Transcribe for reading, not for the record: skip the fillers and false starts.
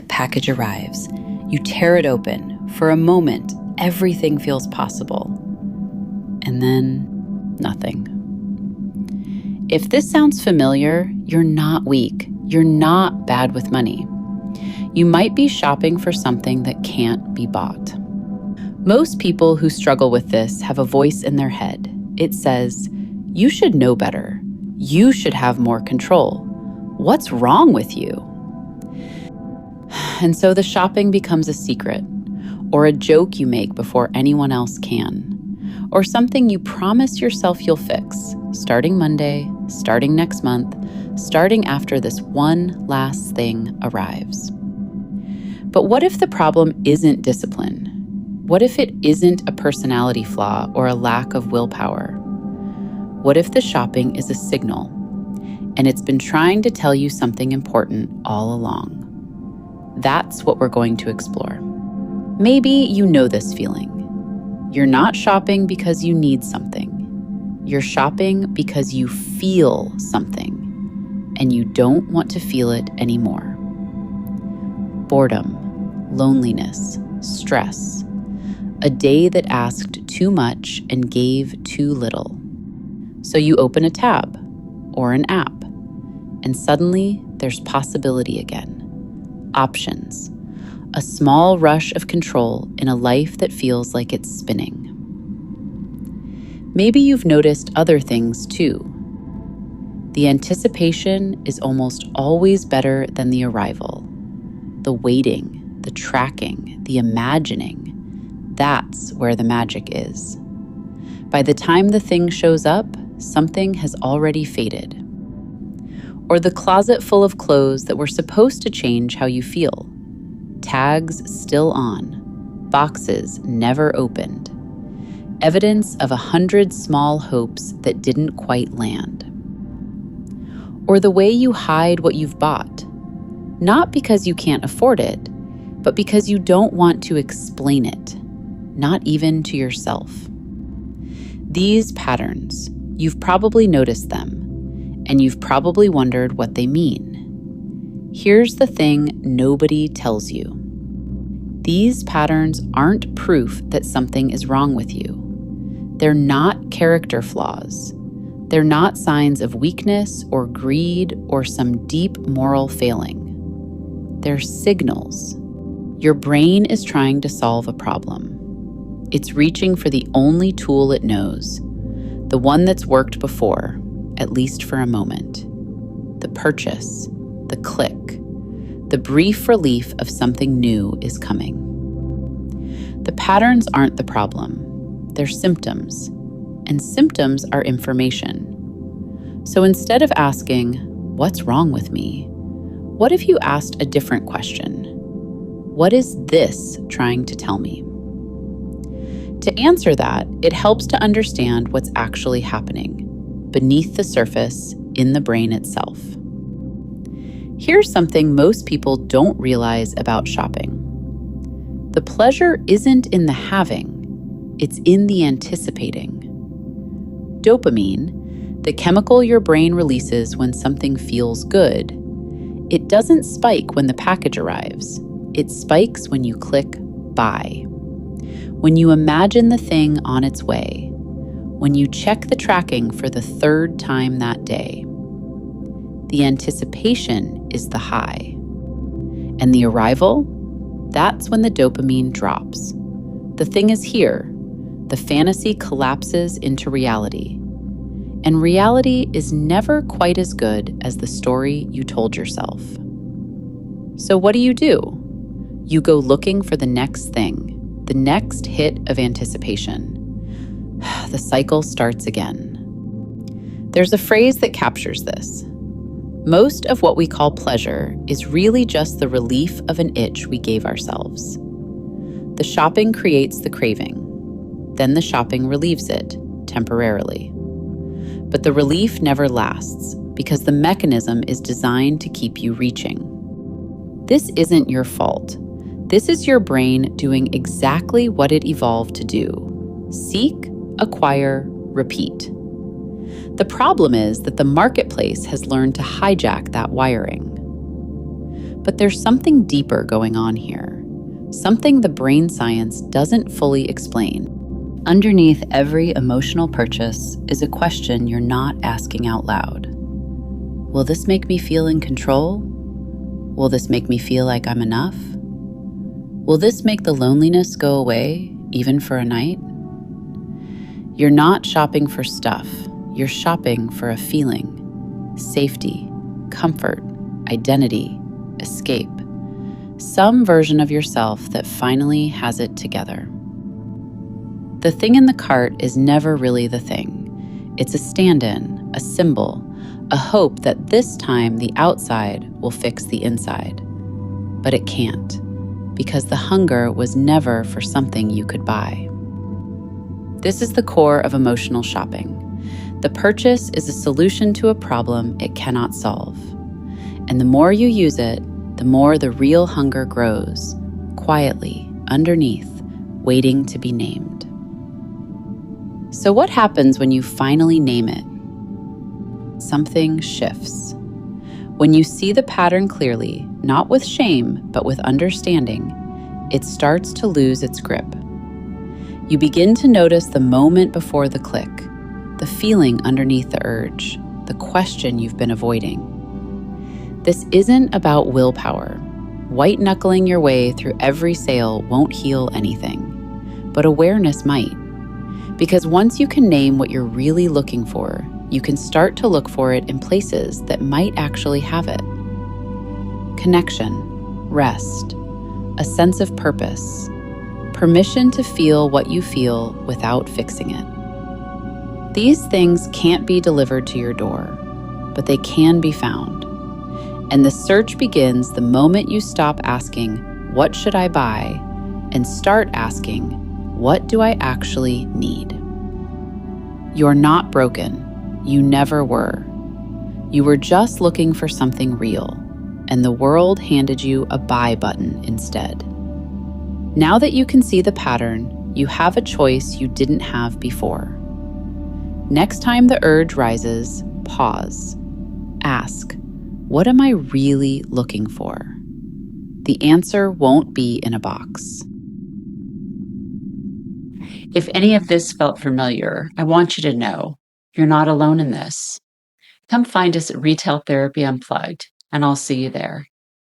The package arrives. You tear it open. For a moment, everything feels possible. And then, nothing. If this sounds familiar, you're not weak. You're not bad with money. You might be shopping for something that can't be bought. Most people who struggle with this have a voice in their head. It says, "You should know better. You should have more control. What's wrong with you?" And so the shopping becomes a secret, or a joke you make before anyone else can, or something you promise yourself you'll fix, starting Monday, starting next month, starting after this one last thing arrives. But what if the problem isn't discipline? What if it isn't a personality flaw or a lack of willpower? What if the shopping is a signal, and it's been trying to tell you something important all along? That's what we're going to explore. Maybe you know this feeling. You're not shopping because you need something. You're shopping because you feel something, and you don't want to feel it anymore. Boredom, loneliness, stress. A day that asked too much and gave too little. So you open a tab or an app, and suddenly there's possibility again. Options. A small rush of control in a life that feels like it's spinning. Maybe you've noticed other things too. The anticipation is almost always better than the arrival. The waiting, the tracking, the imagining, that's where the magic is. By the time the thing shows up, something has already faded. Or the closet full of clothes that were supposed to change how you feel. Tags still on, boxes never opened. Evidence of 100 small hopes that didn't quite land. Or the way you hide what you've bought, not because you can't afford it, but because you don't want to explain it, not even to yourself. These patterns, you've probably noticed them, and you've probably wondered what they mean. Here's the thing nobody tells you. These patterns aren't proof that something is wrong with you. They're not character flaws. They're not signs of weakness or greed or some deep moral failing. They're signals. Your brain is trying to solve a problem. It's reaching for the only tool it knows, the one that's worked before, at least for a moment. The purchase, the click, the brief relief of something new is coming. The patterns aren't the problem. They're symptoms, and symptoms are information. So instead of asking, "What's wrong with me?" what if you asked a different question? What is this trying to tell me? To answer that, it helps to understand what's actually happening beneath the surface in the brain itself. Here's something most people don't realize about shopping. The pleasure isn't in the having, it's in the anticipating. Dopamine, the chemical your brain releases when something feels good, it doesn't spike when the package arrives. It spikes when you click buy. When you imagine the thing on its way. When you check the tracking for the third time that day. The anticipation is the high. And the arrival? That's when the dopamine drops. The thing is here. The fantasy collapses into reality. And reality is never quite as good as the story you told yourself. So what do? You go looking for the next thing, the next hit of anticipation. The cycle starts again. There's a phrase that captures this. Most of what we call pleasure is really just the relief of an itch we gave ourselves. The shopping creates the craving. Then the shopping relieves it, temporarily. But the relief never lasts because the mechanism is designed to keep you reaching. This isn't your fault. This is your brain doing exactly what it evolved to do. Seek, acquire, repeat. The problem is that the marketplace has learned to hijack that wiring. But there's something deeper going on here, something the brain science doesn't fully explain. Underneath every emotional purchase is a question you're not asking out loud. Will this make me feel in control? Will this make me feel like I'm enough? Will this make the loneliness go away, even for a night? You're not shopping for stuff. You're shopping for a feeling. Safety, comfort, identity, escape. Some version of yourself that finally has it together. The thing in the cart is never really the thing. It's a stand-in, a symbol, a hope that this time the outside will fix the inside. But it can't, because the hunger was never for something you could buy. This is the core of emotional shopping. The purchase is a solution to a problem it cannot solve. And the more you use it, the more the real hunger grows, quietly, underneath, waiting to be named. So what happens when you finally name it? Something shifts. When you see the pattern clearly, not with shame, but with understanding, it starts to lose its grip. You begin to notice the moment before the click, the feeling underneath the urge, the question you've been avoiding. This isn't about willpower. White-knuckling your way through every sale won't heal anything, but awareness might. Because once you can name what you're really looking for, you can start to look for it in places that might actually have it. Connection, rest, a sense of purpose, permission to feel what you feel without fixing it. These things can't be delivered to your door, but they can be found. And the search begins the moment you stop asking, "What should I buy?" and start asking, "What do I actually need?" You're not broken. You never were. You were just looking for something real, and the world handed you a buy button instead. Now that you can see the pattern, you have a choice you didn't have before. Next time the urge rises, pause. Ask, what am I really looking for? The answer won't be in a box. If any of this felt familiar, I want you to know you're not alone in this. Come find us at Retail Therapy Unplugged, and I'll see you there.